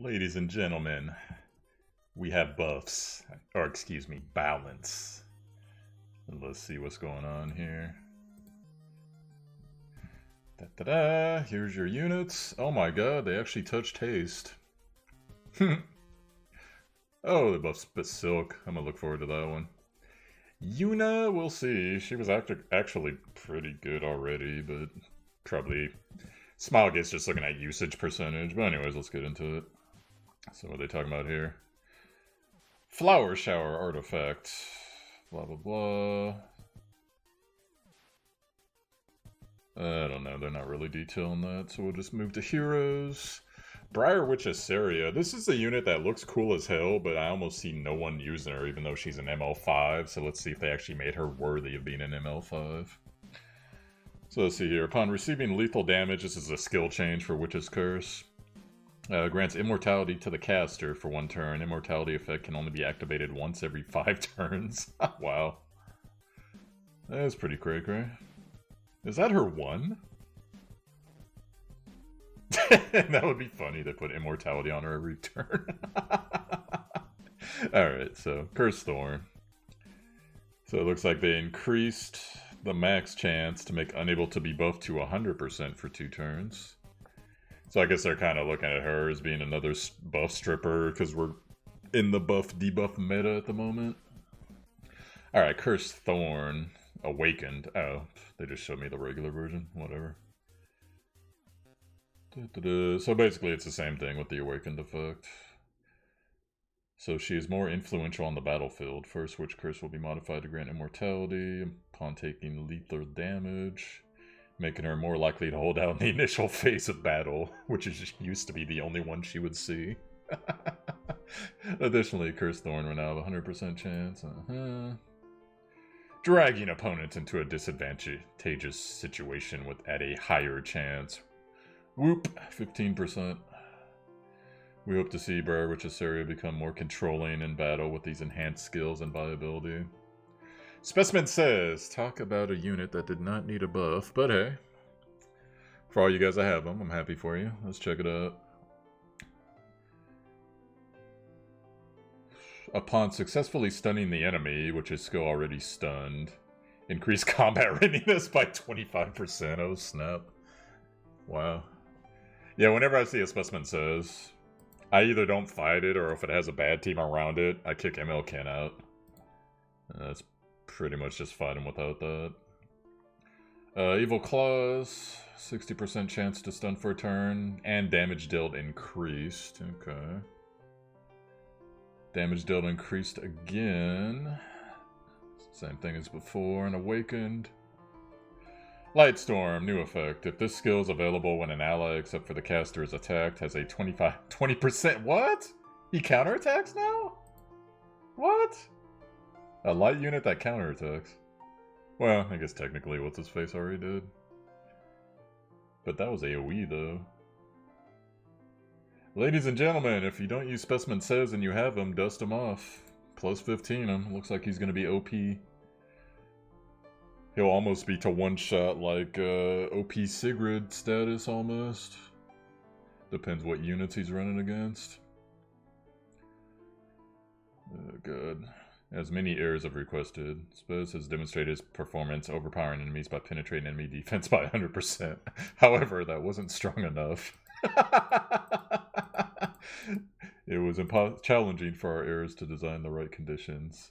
Ladies and gentlemen, we have buffs, or excuse me, balance. Let's see what's going on here. Da-da-da, here's your units. Oh my god, they actually touched Haste. Oh, they buffed Silk. I'm gonna look forward to that one. Yuna, we'll see. She was actually pretty good already, but probably... Smile gets just looking at usage percentage. But anyways, let's get into it. So what are they talking about here? Flower Shower Artifact. Blah, blah, blah. I don't know, they're not really detailing that, so we'll just move to Heroes. Briar Witch Iseria. This is a unit that looks cool as hell, but I almost see no one using her, even though she's an ML5, so let's see if they actually made her worthy of being an ML5. So let's see here. Upon receiving lethal damage, this is a skill change for Witch's Curse. Grants immortality to the caster for 1 turn. Immortality effect can only be activated once every 5 turns. Wow. That's pretty cray-cray. Is that her 1? That would be funny to put immortality on her every turn. Alright, so Curse Thorn. So it looks like they increased the max chance to make unable to be buffed to 100% for 2 turns. So I guess they're kind of looking at her as being another buff stripper because we're in the buff-debuff meta at the moment. Alright, Curse Thorn. Awakened. Oh, they just showed me the regular version. Whatever. So basically it's the same thing with the Awakened effect. So she is more influential on the battlefield. First, Witch Curse will be modified to grant immortality upon taking lethal damage, making her more likely to hold out in the initial phase of battle, which used to be the only one she would see. Additionally, Curse Thorn will now have a 100% chance. Dragging opponents into a disadvantageous situation at a higher chance. Whoop, 15%. We hope to see Briar Witch Iseria become more controlling in battle with these enhanced skills and viability. Specimen Sez, talk about a unit that did not need a buff, but hey. For all you guys that have them, I'm happy for you. Let's check it out. Upon successfully stunning the enemy, which is skill already stunned, increase combat readiness by 25%. Oh snap. Wow. Yeah, whenever I see a Specimen Sez, I either don't fight it, or if it has a bad team around it, I kick ML Ken out. That's pretty much just fighting without that. Evil Claws, 60% chance to stun for a turn, and damage dealt increased. Okay. Damage dealt increased again. Same thing as before, and Awakened. Lightstorm, new effect. If this skill is available when an ally, except for the caster, is attacked, has a 20%. What? He counterattacks now? What? A light unit that counterattacks. Well, I guess technically what's his face already did. But that was AoE though. Ladies and gentlemen, if you don't use Specimen Sez and you have him, dust him off. Plus 15 him. Looks like he's gonna be OP. He'll almost be to one-shot like OP Sigrid status almost. Depends what units he's running against. Oh god. As many errors have requested, Spez has demonstrated his performance overpowering enemies by penetrating enemy defense by 100%. However, that wasn't strong enough. It was challenging for our errors to design the right conditions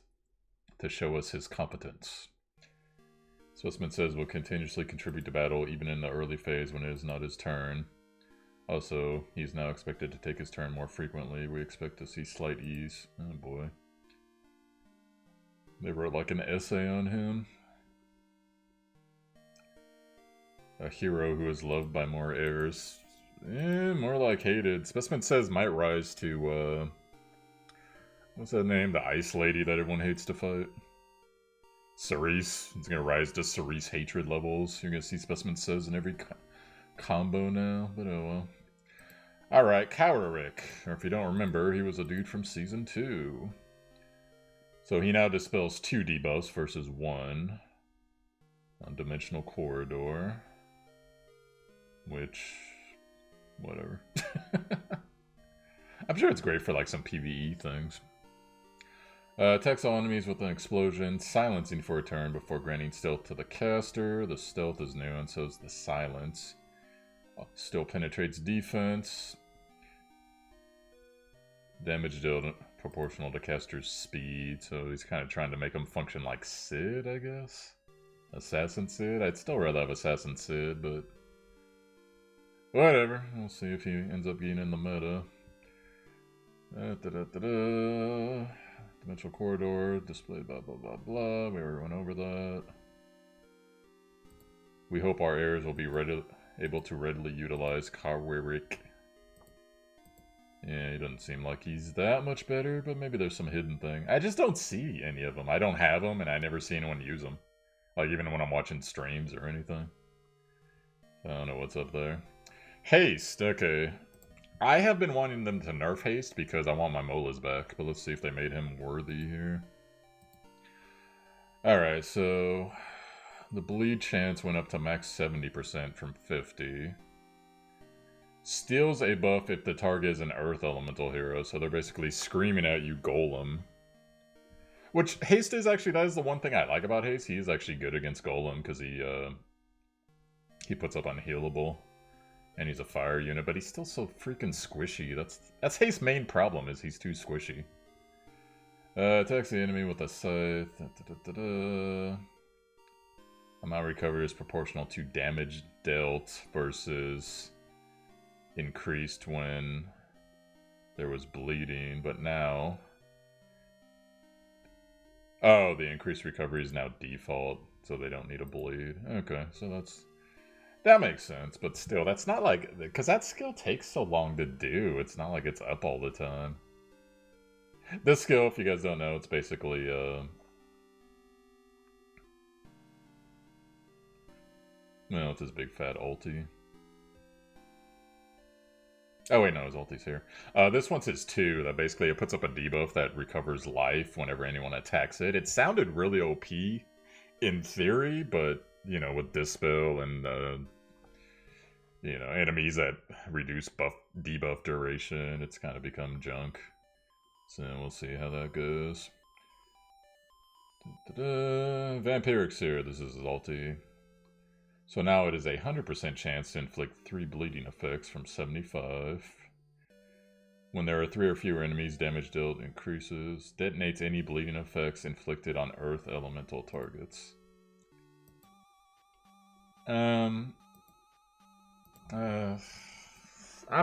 to show us his competence. Specimen Sez will continuously contribute to battle even in the early phase when it is not his turn. Also, he is now expected to take his turn more frequently. We expect to see slight ease. Oh boy. They wrote like an essay on him. A hero who is loved by more heirs. More like hated. Specimen Sez might rise to, what's that name? The ice lady that everyone hates to fight. Cerise. It's gonna rise to Cerise hatred levels. You're gonna see Specimen Sez in every combo now, but oh well. Alright, Kawerik. Or if you don't remember, he was a dude from Season 2. So he now dispels 2 debuffs versus 1 on Dimensional Corridor. Which... whatever. I'm sure it's great for like some PvE things. Attacks all enemies with an explosion, silencing for a turn before granting stealth to the caster. The stealth is new and so is the silence. Still penetrates defense. Damage dealt proportional to caster's speed, so he's kind of trying to make him function like Sid, I guess? Assassin Sid? I'd still rather have Assassin Sid, but... whatever, we'll see if he ends up getting in the meta. Dimensional corridor, display blah blah blah blah, we already went over that. We hope our heirs will be able to readily utilize Kawerik. Yeah, he doesn't seem like he's that much better, but maybe there's some hidden thing. I just don't see any of them. I don't have them, and I never see anyone use them. Like, even when I'm watching streams or anything. I don't know what's up there. Haste, okay. I have been wanting them to nerf Haste because I want my Molas back, but let's see if they made him worthy here. Alright, so... the bleed chance went up to max 70% from 50. Steals a buff if the target is an Earth Elemental hero, so they're basically screaming at you, Golem. Which, Haste is actually, that is the one thing I like about Haste. He is actually good against Golem, because he puts up unhealable. And he's a fire unit, but he's still so freaking squishy. That's Haste's main problem, is he's too squishy. Attacks the enemy with a scythe. Amount recovery is proportional to damage dealt versus... increased when there was bleeding, but now... oh, the increased recovery is now default, so they don't need a bleed. Okay, so that makes sense, but still, that's not like... because that skill takes so long to do, it's not like it's up all the time. This skill, if you guys don't know, it's basically, well, it's his big fat ulti. Oh wait, no, his ulti's here. This one's his 2, that basically it puts up a debuff that recovers life whenever anyone attacks it. It sounded really OP in theory, but, you know, with Dispel and, you know, enemies that reduce debuff duration, it's kind of become junk. So we'll see how that goes. Vampiric's here, this is his ulti. So now it is a 100% chance to inflict 3 bleeding effects from 75. When there are 3 or fewer enemies, damage dealt increases. Detonates any bleeding effects inflicted on Earth Elemental targets. I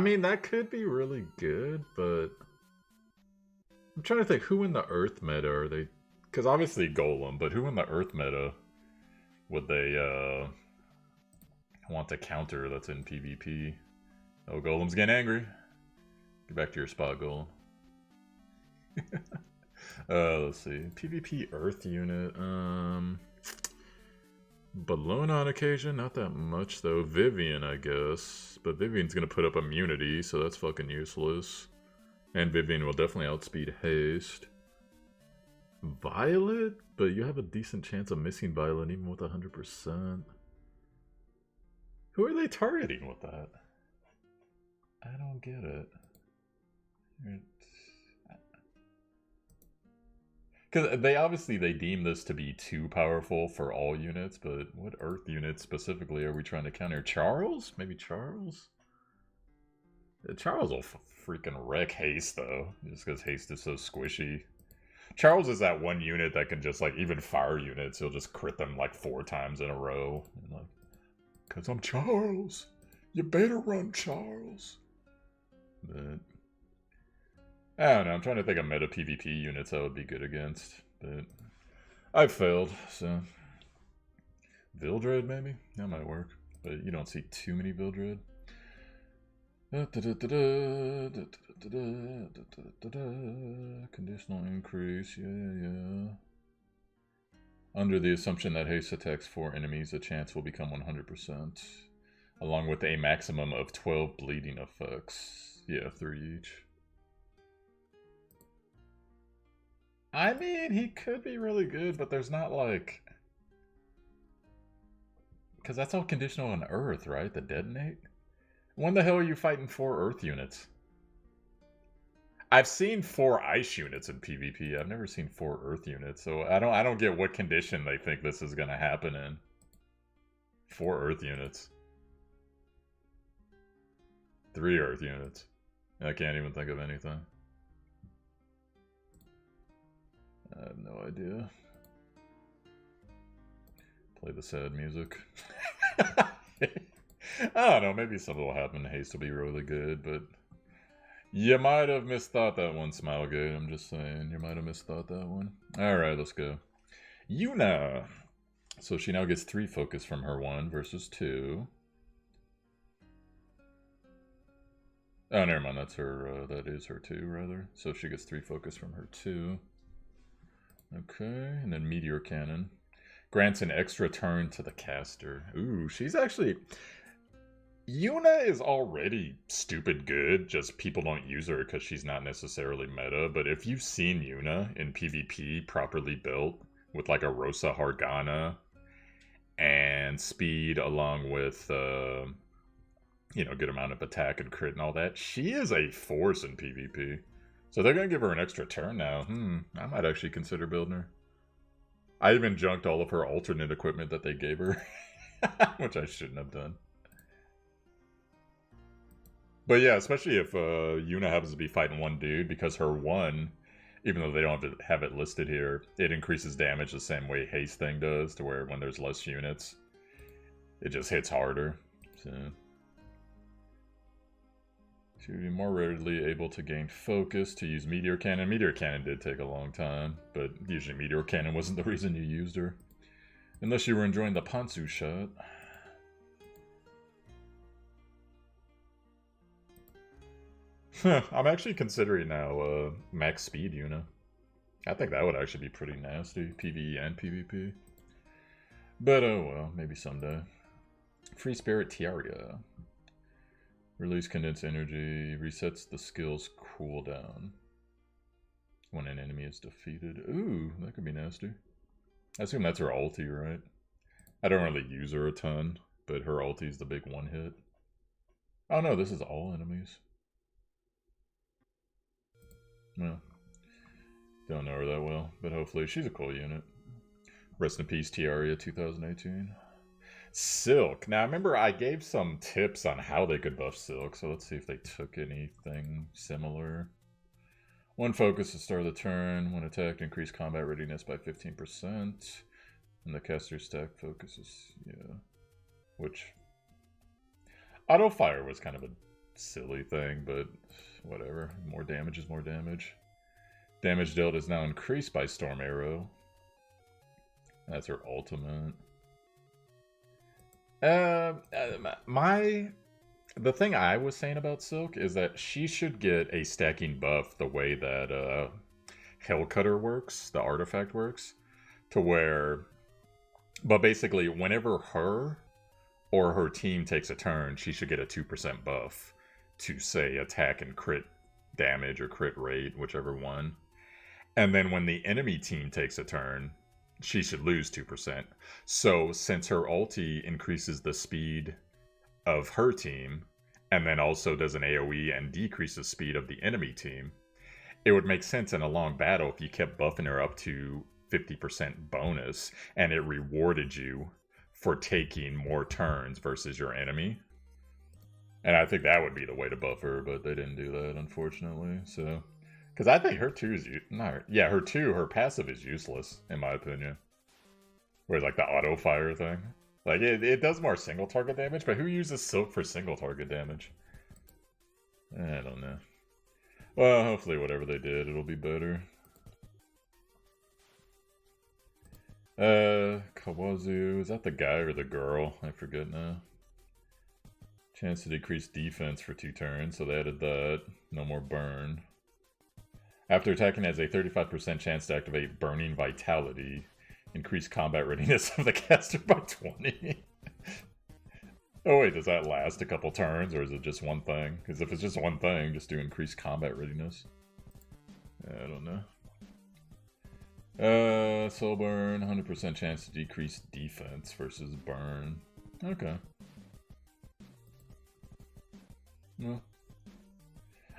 mean, that could be really good, but... I'm trying to think, who in the Earth meta are they... because obviously Golem, but who in the Earth meta would they, want to counter that's in PvP? Oh, Golem's getting angry. Get back to your spot, Golem. Let's see. PvP Earth unit. Balloon on occasion, not that much though. Vivian, I guess. But Vivian's gonna put up immunity, so that's fucking useless. And Vivian will definitely outspeed Haste. Violet? But you have a decent chance of missing Violet even with 100%. Who are they targeting with that? I don't get it. Because they deem this to be too powerful for all units, but what Earth units specifically are we trying to counter? Charles? Maybe Charles? Charles will freaking wreck Haste, though, just because Haste is so squishy. Charles is that one unit that can just, like, even fire units, he'll just crit them, like, 4 times in a row. And, like, because I'm Charles. You better run, Charles. But... I don't know, I'm trying to think of meta PvP units I would be good against, but I've failed, so... Vildred, maybe? That might work, but you don't see too many Vildred. Conditional increase, yeah. Under the assumption that Haste attacks 4 enemies, the chance will become 100%, along with a maximum of 12 bleeding effects. Yeah, 3 each. I mean, he could be really good, but there's not like... because that's all conditional on Earth, right? The detonate? When the hell are you fighting 4 Earth units? I've seen 4 ice units in PvP. I've never seen 4 earth units, so I don't get what condition they think this is gonna happen in. 4 earth units. 3 earth units. I can't even think of anything. I have no idea. Play the sad music. I don't know, maybe something will happen. Haste will be really good, but you might have misthought that one, Smilegate. I'm just saying, you might have misthought that one. Alright, let's go. Yuna. So she now gets 3 focus from her 1 versus 2. Oh, never mind, that's her, that is her 2, rather. So she gets 3 focus from her 2. Okay, and then Meteor Cannon. Grants an extra turn to the caster. Ooh, she's actually... Yuna is already stupid good, just people don't use her because she's not necessarily meta, but if you've seen Yuna in PvP properly built, with like a Rosa Hargana, and speed along with, you know, good amount of attack and crit and all that, she is a force in PvP. So they're going to give her an extra turn now. I might actually consider building her. I even junked all of her alternate equipment that they gave her, which I shouldn't have done. But yeah, especially if Yuna happens to be fighting one dude, because her 1, even though they don't have it listed here, it increases damage the same way Haste thing does, to where when there's less units, it just hits harder. So... to be more rarely able to gain focus to use Meteor Cannon. Meteor Cannon did take a long time, but usually Meteor Cannon wasn't the reason you used her. Unless you were enjoying the Pantsu shot. I'm actually considering now max speed Yuna. I think that would actually be pretty nasty, PvE and PvP. But oh well, maybe someday. Free Spirit Tieria. Release condensed energy, resets the skill's cooldown when an enemy is defeated. Ooh, that could be nasty. I assume that's her ulti, right? I don't really use her a ton, but her ulti is the big one hit. Oh no, this is all enemies. No. Don't know her that well, but hopefully she's a cool unit. Rest in peace, Tieria 2018. Silk. Now, remember I gave some tips on how they could buff Silk, so let's see if they took anything similar. 1 focus to start the turn. When attacked, increase combat readiness by 15%. And the caster stack focuses, yeah. Which... auto fire was kind of a silly thing, but whatever. More damage is more damage. Damage dealt is now increased by Storm Arrow. That's her ultimate. The thing I was saying about Silk is that she should get a stacking buff the way that Hellcutter works, the artifact works, to where, but basically whenever her or her team takes a turn, she should get a 2% buff to, say, attack and crit damage or crit rate, whichever one. And then when the enemy team takes a turn, she should lose 2%. So since her ulti increases the speed of her team, and then also does an AoE and decreases speed of the enemy team, it would make sense in a long battle if you kept buffing her up to 50% bonus, and it rewarded you for taking more turns versus your enemy. And I think that would be the way to buff her, but they didn't do that, unfortunately. So, because I think her 2 is her passive is useless, in my opinion. Whereas like the auto fire thing, like it does more single target damage, but who uses Silk for single target damage? I don't know. Well, hopefully whatever they did, it'll be better. Khawazu, is that the guy or the girl? I forget now. Chance to decrease defense for 2 turns, so they added that. No more burn. After attacking, has a 35% chance to activate Burning Vitality. Increase combat readiness of the caster by 20. Oh wait, does that last a couple turns, or is it just one thing? Because if it's just one thing, just do increase combat readiness. I don't know. Soul Burn, 100% chance to decrease defense versus burn. Okay. Well,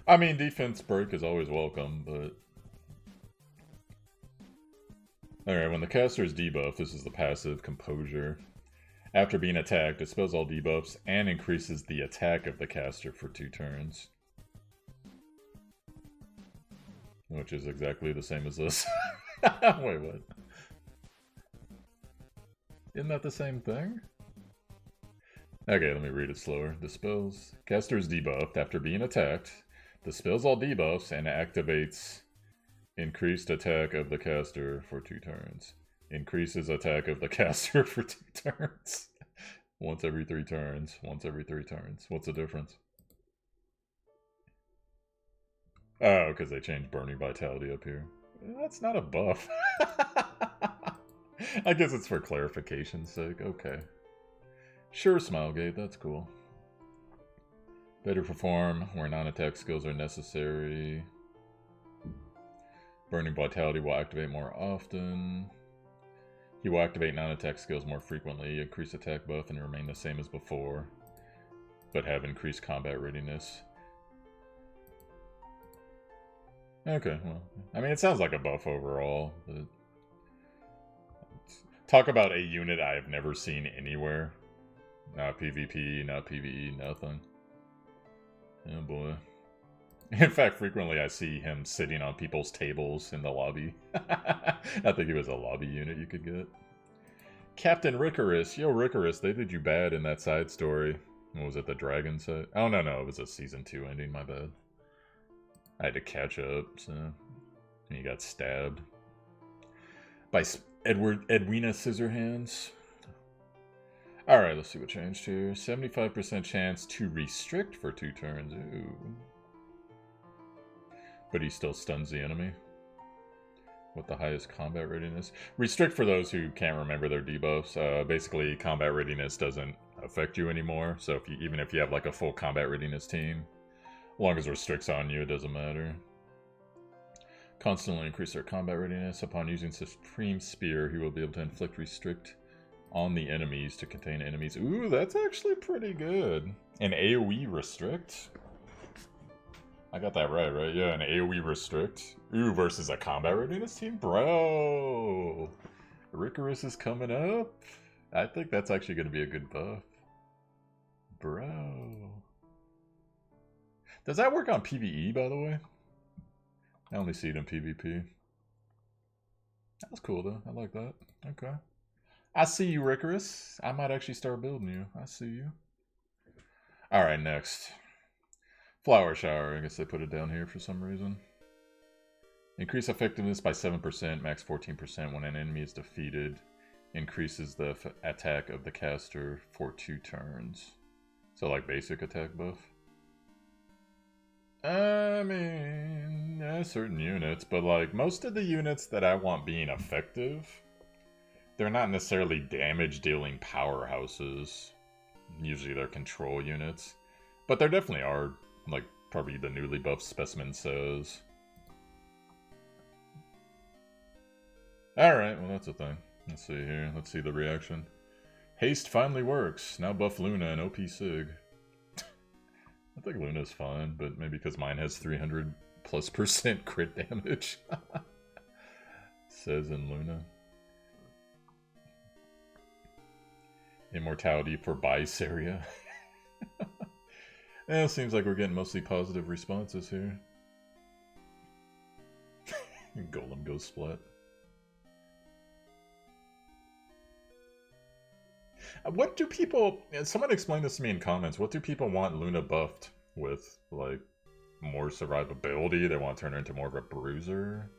I mean, defense break is always welcome, but... Alright, when the caster is debuffed, this is the passive, Composure. After being attacked, dispels all debuffs and increases the attack of the caster for 2 turns. Which is exactly the same as this. Wait, what? Isn't that the same thing? Okay, let me read it slower. Dispels. Caster is debuffed after being attacked. Dispels all debuffs and activates increased attack of the caster for 2 turns. Increases attack of the caster for 2 turns. Once every 3 turns. Once every 3 turns. What's the difference? Oh, because they changed Burning Vitality up here. That's not a buff. I guess it's for clarification's sake. Okay. Sure, Smilegate. That's cool. Better perform where non-attack skills are necessary. Burning Vitality will activate more often. He will activate non-attack skills more frequently, increase attack buff, and remain the same as before, but have increased combat readiness. Okay, well, I mean, it sounds like a buff overall, but... Talk about a unit I have never seen anywhere. Not PvP, not PvE, nothing. Oh boy. In fact, frequently I see him sitting on people's tables in the lobby. I think he was a lobby unit you could get. Captain Rikoris. Yo, Rikoris, they did you bad in that side story. What was it, the dragon set? Oh, no, it was a Season 2 ending, my bad. I had to catch up, so... And he got stabbed. By Edwina Scissorhands. Alright, let's see what changed here. 75% chance to restrict for 2 turns. Ooh. But he still stuns the enemy. With the highest combat readiness. Restrict for those who can't remember their debuffs. Basically, combat readiness doesn't affect you anymore. So if you, even if you have like a full combat readiness team, as long as restricts on you, it doesn't matter. Constantly increase their combat readiness. Upon using Supreme Spear, he will be able to inflict restrict on the enemies to contain enemies. Ooh, that's actually pretty good. An AoE restrict? I got that right? Yeah, an AoE restrict. Ooh, versus a combat readiness team? Bro! Rikoris is coming up. I think that's actually going to be a good buff. Bro. Does that work on PvE, by the way? I only see it in PvP. That's cool, though. I like that. Okay. I see you, Rikoris. I might actually start building you. I see you. Alright, next. Flower Shower. I guess they put it down here for some reason. Increase effectiveness by 7%, max 14% when an enemy is defeated. Increases the attack of the caster for 2 turns. So like basic attack buff. I mean, yeah, certain units, but like most of the units that I want being effective, they're not necessarily damage-dealing powerhouses. Usually they're control units. But there definitely are, like, probably the newly buffed Specimen Sez. Alright, well that's a thing. Let's see here. Let's see the reaction. Haste finally works. Now buff Luna and OP Sig. I think Luna's fine, but maybe because mine has 300+% crit damage. Sez and Luna. Immortality for Iseria. Yeah, it seems like we're getting mostly positive responses here. Golem goes splat. What do people... Someone explain this to me in comments. What do people want Luna buffed with? Like, more survivability? They want to turn her into more of a bruiser?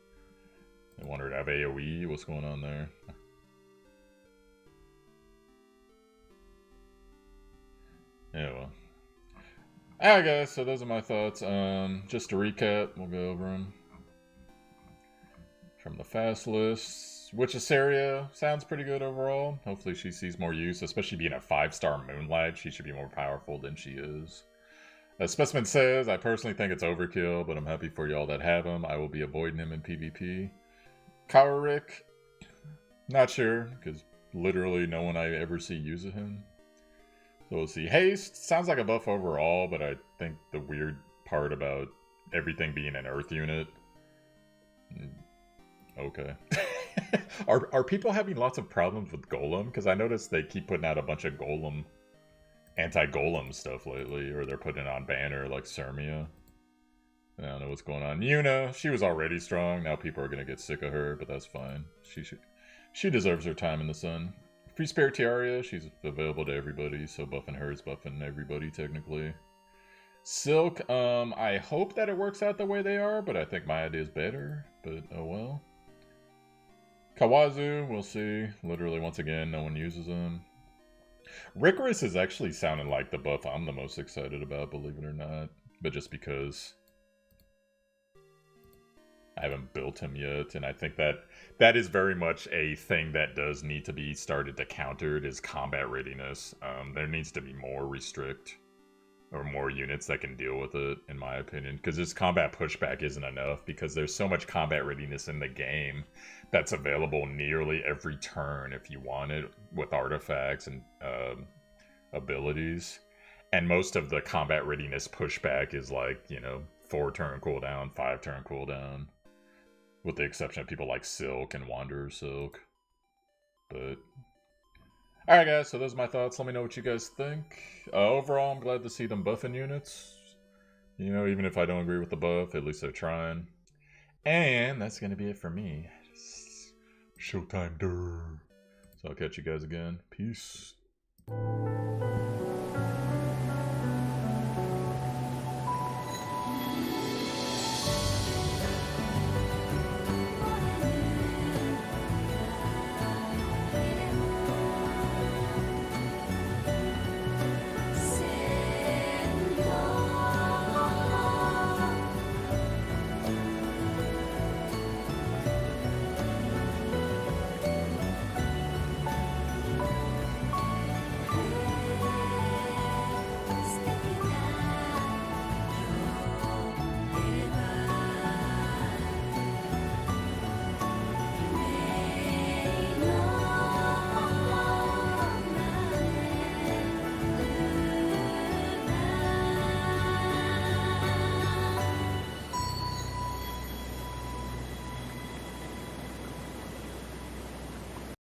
They want her to have AoE? What's going on there? Yeah, well. Alright guys, so those are my thoughts. Just to recap, we'll go over them. From the fast list, which Iseria sounds pretty good overall. Hopefully she sees more use, especially being a 5-star Moonlight. She should be more powerful than she is. Specimen Sez, I personally think it's overkill, but I'm happy for y'all that have him. I will be avoiding him in PvP. Kawerik, not sure, because literally no one I ever see uses him. So we'll see. Haste sounds like a buff overall, but I think the weird part about everything being an Earth unit. Okay. Are people having lots of problems with Golem? Because I noticed they keep putting out a bunch of Golem, anti-Golem stuff lately, or they're putting it on banner like Sermia. I don't know what's going on. Yuna, she was already strong. Now people are gonna get sick of her, but that's fine. She deserves her time in the sun. Free Spirit Tieria, she's available to everybody, so buffing her is buffing everybody technically. Silk, I hope that it works out the way they are, but I think my idea is better. But oh well. Khawazu, we'll see. Literally, once again, no one uses them. Rikoris is actually sounding like the buff I'm the most excited about, believe it or not. But just because I haven't built him yet, and I think that is very much a thing that does need to be started to countered is combat readiness. There needs to be more restrict or more units that can deal with it, in my opinion, because this combat pushback isn't enough, because there's so much combat readiness in the game that's available nearly every turn if you want it, with artifacts and abilities. And most of the combat readiness pushback is like, 4-turn cooldown, 5-turn cooldown, with the exception of people like Silk and Wanderer Silk. But alright guys, so those are my thoughts. Let me know what you guys think. Overall, I'm glad to see them buffing units. Even if I don't agree with the buff, at least they're trying. And that's going to be it for me. Showtimedr. So I'll catch you guys again. Peace.